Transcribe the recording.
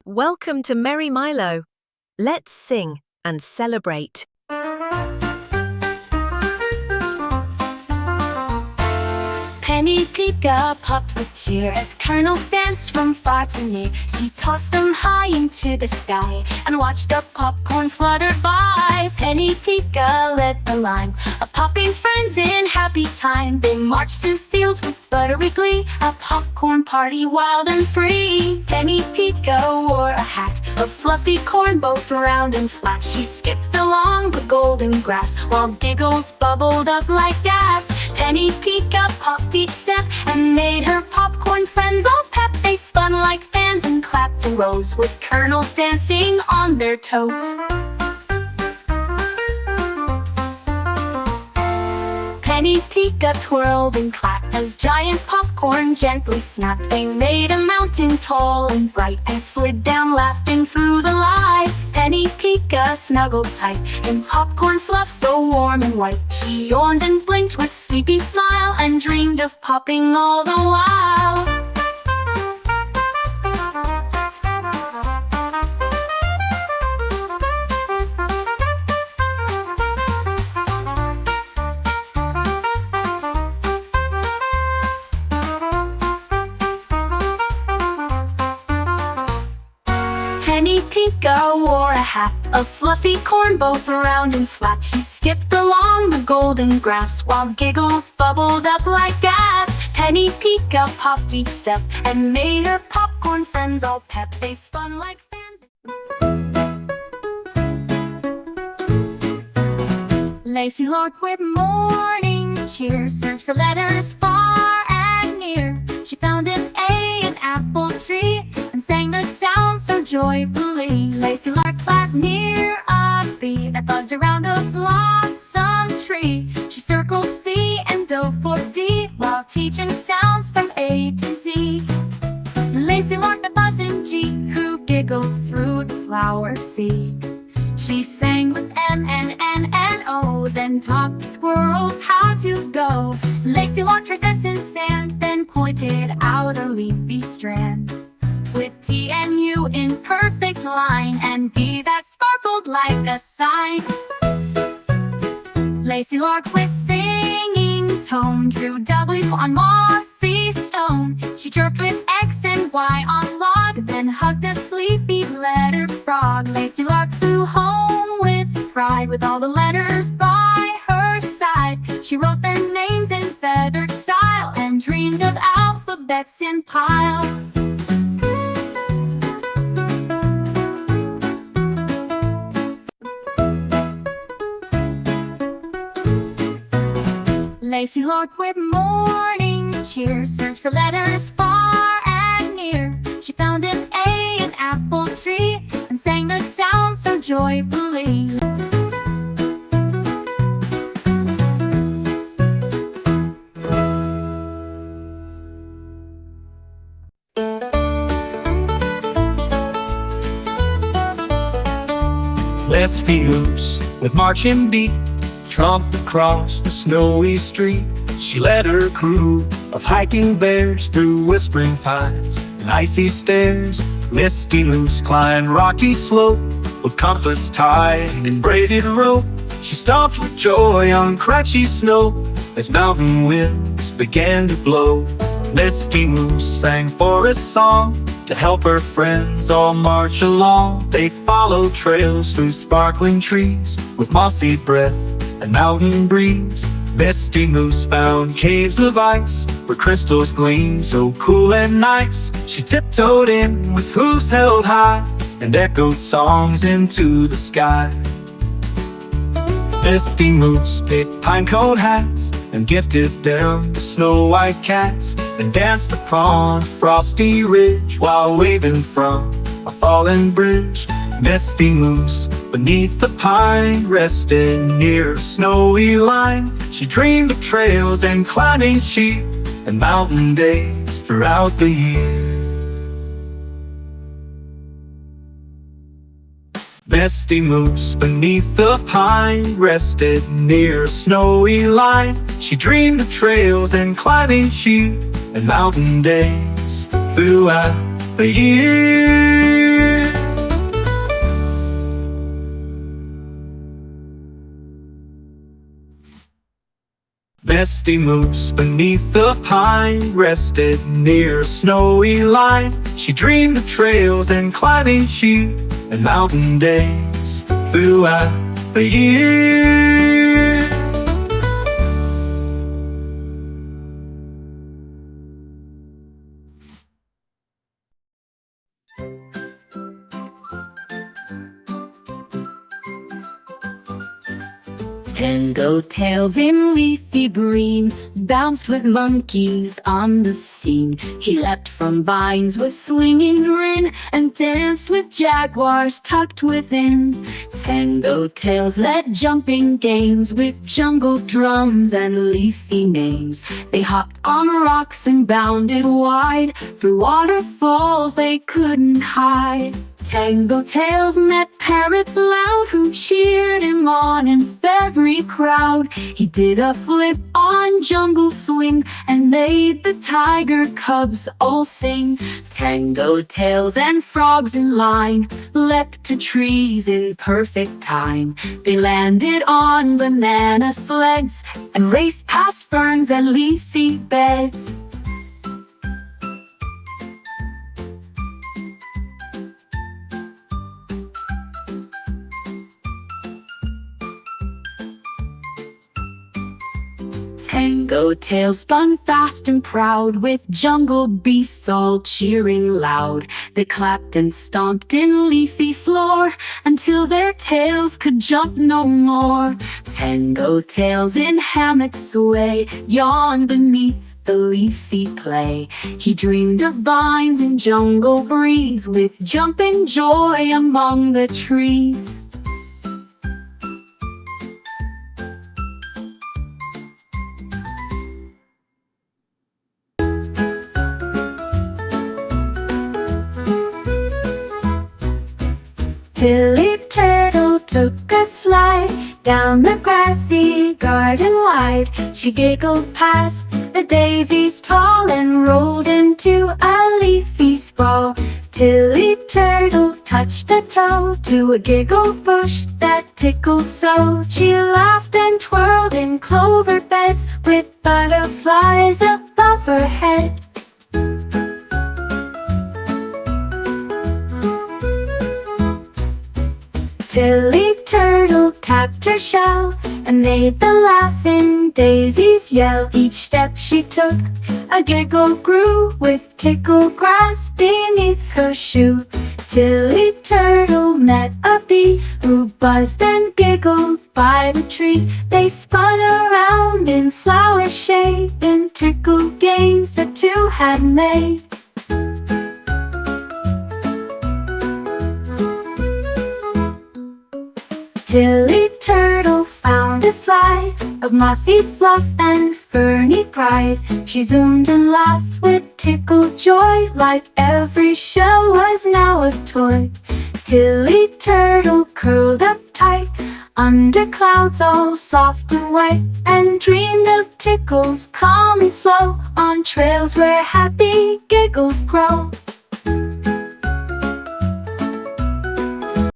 Welcome to Merry Milo. Let's sing and celebrate. Penny Pika popped with cheer as kernels danced from far to near. She tossed them high into the sky and watched the popcorn flutter by. Penny Pika led the line of popping friends in happy time. They marched through fields with buttery glee, a popcorn party wild and free. Penny Pika wore a hat of fluffy corn, both round and flat. She skipped along the golden grass while giggles bubbled up like gas. Penny Pika popped each step and made her popcorn friends all pep. They spun like fans and clapped in rows with kernels dancing on their toes. Penny Pika twirled and clapped as giant popcorn gently snapped. They made a mountain tall and bright and slid down laughing through the light. Penny Pika snuggled tight in popcorn fluff so warm and white. She yawned and blinked with sleepy smile and dreamed of popping all the while. Penny Pika wore a hat of fluffy corn, both round and flat. She skipped along the golden grass while giggles bubbled up like gas. Penny Pika popped each step and made her popcorn friends all pep. They spun like fans. Lacy Lark with morning cheer searched for letters far and near. She found an A, an apple tree, and sang the sound so joyfully. Lacy Lark flapped near a bee that buzzed around a blossom tree. She circled C and dove for D while teaching sounds from A to Z. Lacy Lark that buzzed in G, who giggled through the flower seed. She sang with M and N and O, then taught the squirrels how to go. Lacy Lark traced S in sand, then pointed out a leafy strand. With T and U in perfect line, and V that sparkled like a sign. Lacy Lark with singing tone drew W on mossy stone. She chirped with X and Y on log, then hugged a sleepy letter frog. Lacy Lark flew home with pride, with all the letters by her side. She wrote their names in feathered style and dreamed of alphabets in pile. Lacy Lark with morning cheer searched for letters far and near. She found an A, an apple tree, and sang the sound so joyfully. Leslie Moose with marching beat tromped across the snowy street. She led her crew of hiking bears through whispering pines and icy stairs. Misty Moose climbed rocky slope with compass tied and braided rope. She stomped with joy on crunchy snow as mountain winds began to blow. Misty Moose sang forest song to help her friends all march along. They followed trails through sparkling trees with mossy breath and mountain breeze. Misty Moose found caves of ice where crystals gleam so cool and nice. She tiptoed in with hooves held high and echoed songs into the sky. Misty Moose picked pinecone hats and gifted them to snow-white cats, and danced upon a frosty ridge while waving from a fallen bridge. Misty Moose beneath the pine rested near a snowy line. She dreamed of trails and climbing sheep and mountain days throughout the year. Misty Moose beneath the pine rested near a snowy line. She dreamed of trails and climbing sheep and mountain days throughout the year. nesty moose beneath the pine rested near a snowy line. She dreamed of trails and climbing sheep and mountain days throughout the year. Tango tails in leafy green bounced with monkeys on the scene. He leapt from vines with swinging grin and danced with jaguars tucked within. Tango tails led jumping games with jungle drums and leafy names. They hopped on rocks and bounded wide through waterfalls they couldn't hide. Tango tails met parrots loud who cheered him on in every crowd. He did a flip on jungle swing and made the tiger cubs all sing. Tango tails and frogs in line leapt to trees in perfect time. They landed on banana sleds and raced past ferns and leafy beds. Tango tails spun fast and proud with jungle beasts all cheering loud. They clapped and stomped in leafy floor until their tails could jump no more. Tango tails in hammocks sway, yawned beneath the leafy play. He dreamed of vines and jungle breeze with jumping joy among the trees. Tilly Turtle took a slide down the grassy garden wide. She giggled past the daisies tall and rolled into a leafy sprawl. Tilly Turtle touched a toe to a giggle bush that tickled so. She laughed and twirled in clover beds with butterflies above her head. Tilly Turtle tapped her shell and made the laughing daisies yell. Each step she took, a giggle grew with tickled grass beneath her shoe. Tilly Turtle met a bee who buzzed and giggled by the tree. They spun around in flower shade and tickled games the two had made. Tilly Turtle found a slide of mossy fluff and ferny pride. She zoomed and laughed with tickled joy, like every shell was now a toy. Tilly Turtle curled up tight under clouds all soft and white, and dreamed of tickles calm and slow on trails where happy giggles grow.